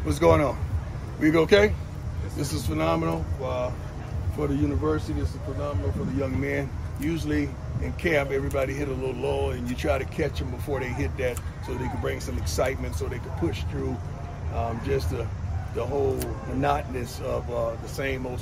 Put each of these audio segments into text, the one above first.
What's going on? We okay? This is phenomenal for the university. This is phenomenal for the young men. Usually in camp, everybody hit a little lull, and you try to catch them before they hit that so they can bring some excitement, so they can push through just the whole monotonous of the same old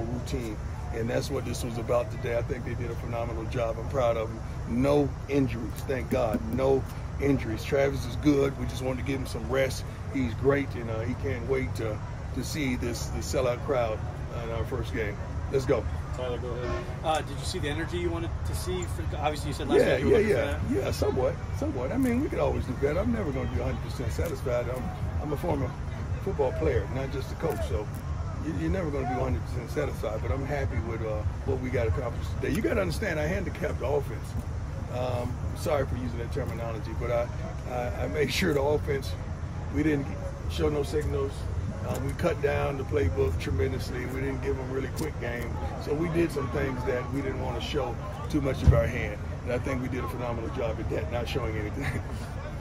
routine. And that's what this was about today. I think they did a phenomenal job. I'm proud of them. No injuries, thank God. No injuries. Travis is good. We just wanted to give him some rest. He's great, and he can't wait to see this sellout crowd in our first game. Let's go. Tyler, go ahead. Did you see the energy you wanted to see? Obviously, you said last night you were looking for that. Yeah, somewhat. I mean, we could always do better. I'm never going to be 100% satisfied. I'm a former football player, not just a coach, so you're never going to be 100% satisfied, but I'm happy with what we got accomplished today. You got to understand, I handicapped the offense. Sorry for using that terminology, but I made sure the offense, we didn't show no signals. We cut down the playbook tremendously. We didn't give them a really quick game. So we did some things that we didn't want to show too much of our hand. And I think we did a phenomenal job at that, not showing anything.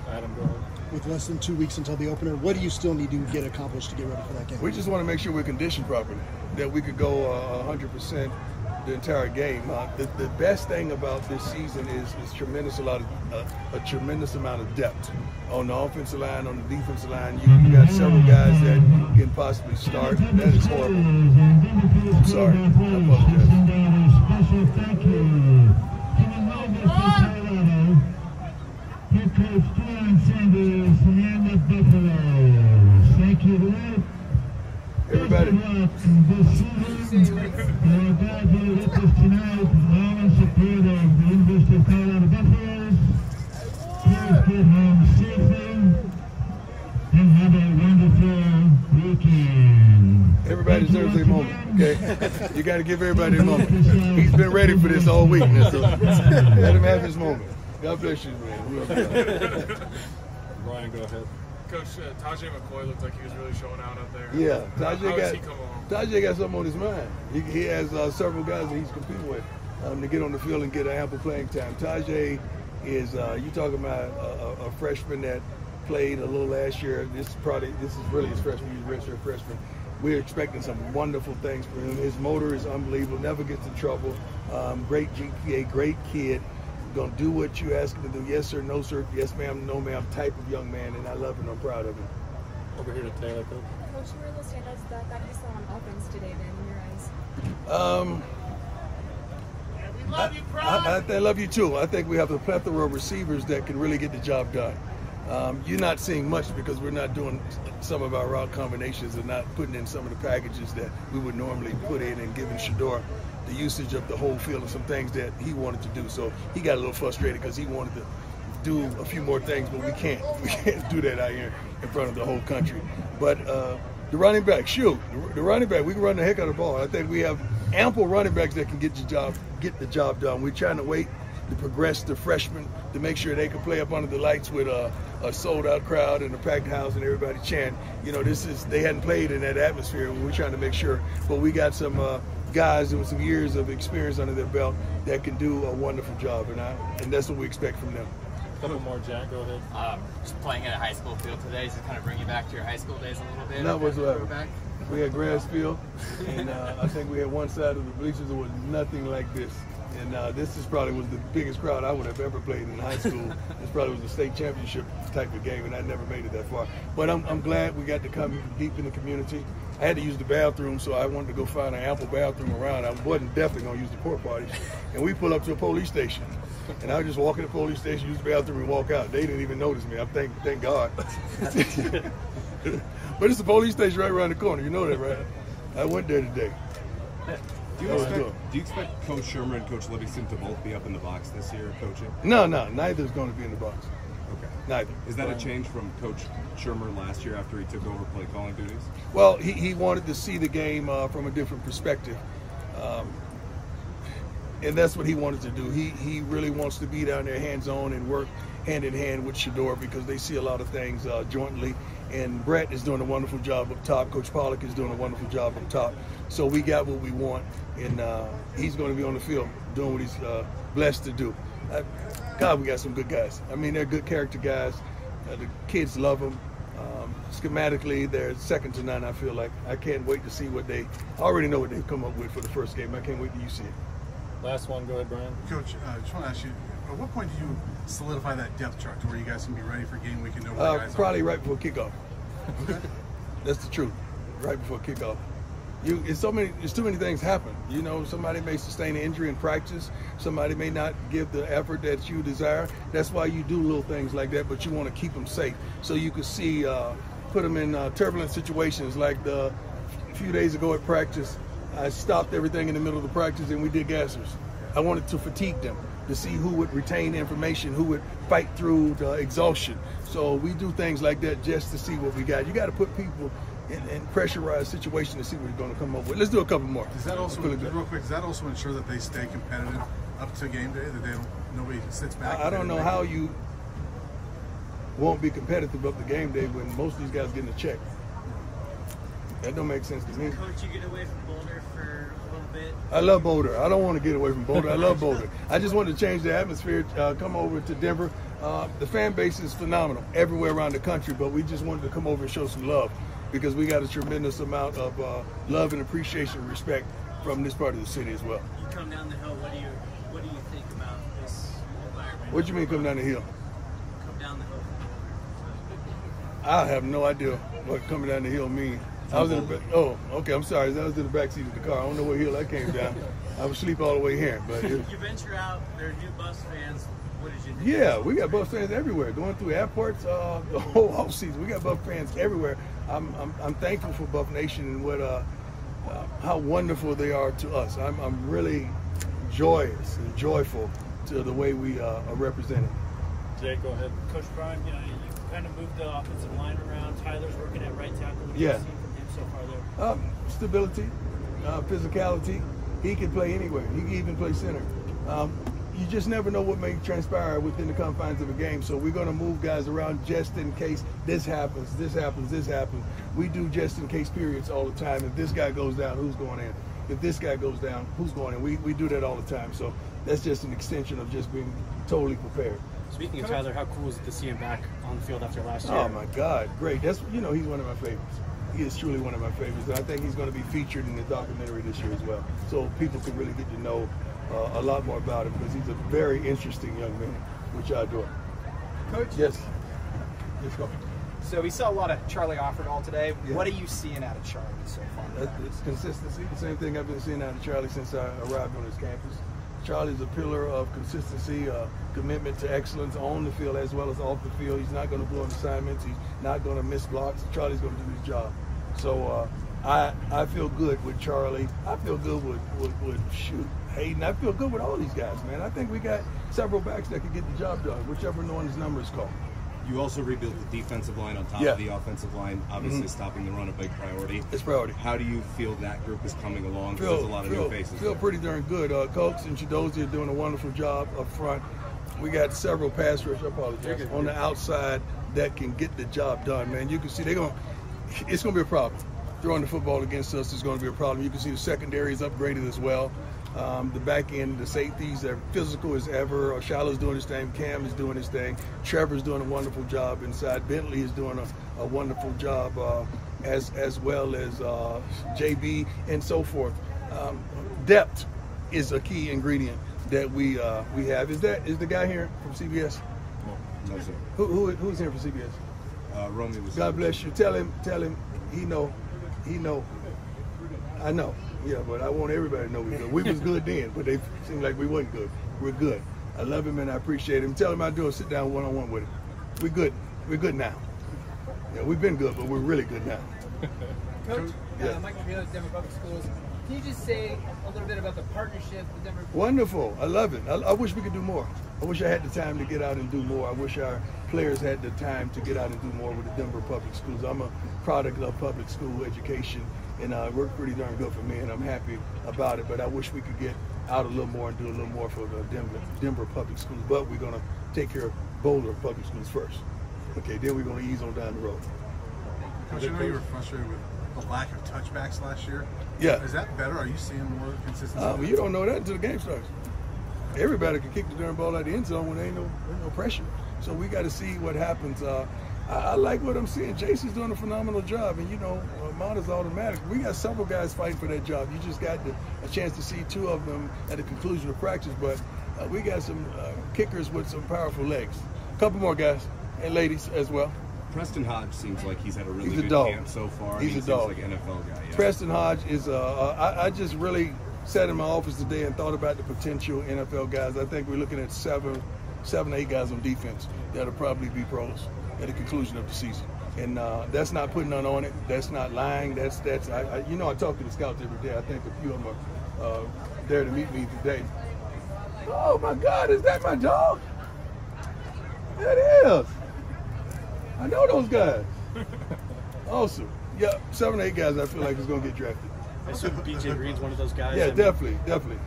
Adam, go ahead. With less than 2 weeks until the opener, what do you still need to get accomplished to get ready for that game? We just want to make sure we're conditioned properly, that we could go 100% the entire game. The best thing about this season is a tremendous amount of depth on the offensive line, on the defensive line. You got several guys that can possibly start. That is horrible. I'm sorry. I apologize. Thank you. Head Coach Prime Sanders from the Buffalo. Thank you. Everybody. Everybody deserves their moment, okay? You got to give everybody a moment. He's been ready for this all week, so let him have his moment. God bless you, man. Ryan, go ahead. Coach, Tajay McCoy looked like he was really showing out there. Yeah, Tajay got something on his mind. He has several guys that he's competing with to get on the field and get an ample playing time. Tajay is, you talking about a freshman that played a little last year. This is really his freshman year, redshirt freshman. We're expecting some wonderful things from him. His motor is unbelievable, never gets in trouble. Great GPA, great kid. Gonna do what you ask him to do. Yes sir, no sir, yes ma'am, no ma'am type of young man, and I love him. I'm proud of him. Over here to Taylor, Coach. Coach, who are the standouts that you saw on offense today then in your eyes? I love you too. I think we have a plethora of receivers that can really get the job done. You're not seeing much because we're not doing some of our route combinations and not putting in some of the packages that we would normally put in and giving Shador the usage of the whole field and some things that he wanted to do. So he got a little frustrated because he wanted to do a few more things, but we can't do that out here in front of the whole country. But the running back, the running back, we can run the heck out of the ball. I think we have ample running backs that can get the job done. We're trying to wait to progress the freshmen to make sure they can play up under the lights with a sold-out crowd and a packed house and everybody chanting. You know, they hadn't played in that atmosphere. We're trying to make sure, but we got some guys with some years of experience under their belt that can do a wonderful job, and that's what we expect from them. A couple more, Jack. Go ahead. Just playing at a high school field today, does it kind of bring you back to your high school days a little bit? Not whatsoever. We had grass field, and I think we had one side of the bleachers that was nothing like this. And this probably was the biggest crowd I would have ever played in high school. This probably was a state championship type of game, and I never made it that far. But I'm glad we got to come deep in the community. I had to use the bathroom, so I wanted to go find an ample bathroom around. I wasn't definitely going to use the porta potties. And we pull up to a police station. And I would just walk in the police station, use the bathroom, and walk out. They didn't even notice me. Thank God. But it's a police station right around the corner. You know that, right? I went there today. Do you expect Coach Shermer and Coach Livingston to both be up in the box this year coaching? No, neither's going to be in the box. Okay. Neither. Is that a change from Coach Shermer last year after he took over play calling duties? Well, he wanted to see the game from a different perspective. And that's what he wanted to do. He really wants to be down there hands-on and work hand-in-hand with Shador because they see a lot of things jointly. And Brett is doing a wonderful job up top. Coach Pollock is doing a wonderful job up top. So we got what we want, and he's going to be on the field doing what he's blessed to do. God, we got some good guys. I mean, they're good character guys. The kids love them. Schematically, they're second to none. I feel like I can't wait to see what I already know what they've come up with for the first game. I can't wait till you see it. Last one, go ahead, Brian. Coach, I just want to ask you, at what point do you solidify that depth chart to where you guys can be ready for game week and know where guys probably are? right before kickoff. Okay. That's the truth. Right before kickoff. It's too many things happen. You know, somebody may sustain an injury in practice. Somebody may not give the effort that you desire. That's why you do little things like that, but you want to keep them safe. So you can see, put them in turbulent situations like a few days ago at practice. I stopped everything in the middle of the practice and we did gassers. I wanted to fatigue them, to see who would retain information, who would fight through the exhaustion. So we do things like that just to see what we got. You got to put people in pressurized situation to see what you're going to come up with. Let's do a couple more. Does that also, real quick, does that also ensure that they stay competitive up to game day, that nobody sits back? I don't know how you won't be competitive up to game day when most of these guys getting a check. That don't make sense to me. Coach, you get away from Boulder for a little bit. I love Boulder. I don't want to get away from Boulder. I love Boulder. I just wanted to change the atmosphere, come over to Denver. The fan base is phenomenal everywhere around the country, but we just wanted to come over and show some love because we got a tremendous amount of love and appreciation and respect from this part of the city as well. You come down the hill, what do you think about this environment? What do you mean come down the hill? Come down the hill. I have no idea what coming down the hill means. I was in the oh, okay, I'm sorry. I was in the back seat of the car. I don't know what hill I came down. I was asleep all the way here. But you venture out, there are new bus fans. What did you think? Yeah, we got Buff fans everywhere. Going through airports, the whole off season, we got Buff fans everywhere. I'm thankful for Buff Nation and what how wonderful they are to us. I'm really joyous and joyful to the way we are represented. Jay, go ahead. Coach Prime, you kind of moved the offensive line around. Tyler's working at right tackle. What have you seen from him so far there? Stability, physicality. He can play anywhere. He can even play center. You just never know what may transpire within the confines of a game. So we're going to move guys around just in case this happens, this happens, this happens. We do just in case periods all the time. If this guy goes down, who's going in? If this guy goes down, who's going in? We do that all the time. So that's just an extension of just being totally prepared. Speaking of Tyler, how cool is it to see him back on the field after last year? Oh my God, great! That's he's one of my favorites. He is truly one of my favorites, and I think he's going to be featured in the documentary this year as well, so people can really get to know a lot more about him because he's a very interesting young man, which I adore. Coach? Yes. Let's go. So we saw a lot of Charlie Offerdahl today. Yeah. What are you seeing out of Charlie so far? It's consistency. The same thing I've been seeing out of Charlie since I arrived on his campus. Charlie's a pillar of consistency, commitment to excellence on the field as well as off the field. He's not going to blow assignments. He's not going to miss blocks. Charlie's going to do his job. So I feel good with Charlie. I feel good with Hayden. I feel good with all these guys, man. I think we got several backs that can get the job done, whichever one his number is called. You also rebuilt the defensive line on top of the offensive line. Obviously, stopping the run a big priority. It's priority. How do you feel that group is coming along? Because there's a lot of new faces. Feel pretty darn good. Coach and Chidozie are doing a wonderful job up front. We got several pass rush, on the outside that can get the job done, man. You can see it's going to be a problem. Throwing the football against us is going to be a problem. You can see the secondary is upgraded as well. The back end, the safeties are physical as ever. Shiloh's doing his thing. Cam is doing his thing. Trevor's doing a wonderful job inside. Bentley is doing a wonderful job as well as JB and so forth. Depth is a key ingredient that we have. Is the guy here from CBS? No, sir. Who's here from CBS? Romy was. God bless you. Tell him. He know. I know. Yeah, but I want everybody to know we're good. We was good then, but they seemed like we wasn't good. We're good. I love him and I appreciate him. Tell him I do a sit down one-on-one with him. We're good. We're good now. Yeah, we've been good, but we're really good now. Coach, Michael Beal at Denver Public Schools. Can you just say a little bit about the partnership with Denver? Wonderful. I love it. I wish we could do more. I wish I had the time to get out and do more. I wish our players had the time to get out and do more with the Denver Public Schools. I'm a product of public school education, and it worked pretty darn good for me, and I'm happy about it. But I wish we could get out a little more and do a little more for the Denver Public Schools. But we're going to take care of Boulder Public Schools first. Okay, then we're going to ease on down the road. Coach, I know you were frustrated with the lack of touchbacks last year. Yeah. Is that better? Are you seeing more consistency? You don't know that until the game starts. Everybody can kick the darn ball out of the end zone when there ain't no pressure. So we got to see what happens. I like what I'm seeing. Jason's doing a phenomenal job, and mine is automatic. We got several guys fighting for that job. You just got a chance to see two of them at the conclusion of practice, but we got some kickers with some powerful legs. A couple more guys and ladies as well. Preston Hodge seems like he's had a really good camp so far. He's a dog. Seems like an NFL guy. Yeah. Preston Hodge is. I just really sat in my office today and thought about the potential NFL guys. I think we're looking at seven, 8 guys on defense that'll probably be pros at the conclusion of the season. And that's not putting none on it. That's not lying. I talk to the scouts every day. I think a few of them are there to meet me today. Oh my God, is that my dog? That is. I know those guys. Awesome. Yeah, 7 or 8 guys I feel like is going to get drafted. I assume BJ Green's one of those guys. Yeah, definitely.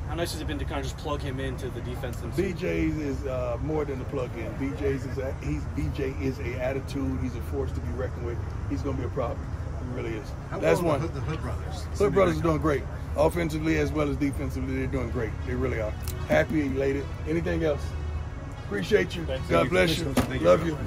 How nice has it been to kind of just plug him into the defense? BJ is more than a plug-in. BJ is a attitude. He's a force to be reckoned with. He's going to be a problem. He really is. That's one. The Hood brothers. Hood brothers are doing great. Offensively as well as defensively, they're doing great. They really are. Happy, elated. Anything else? Appreciate you. God bless you. Love you.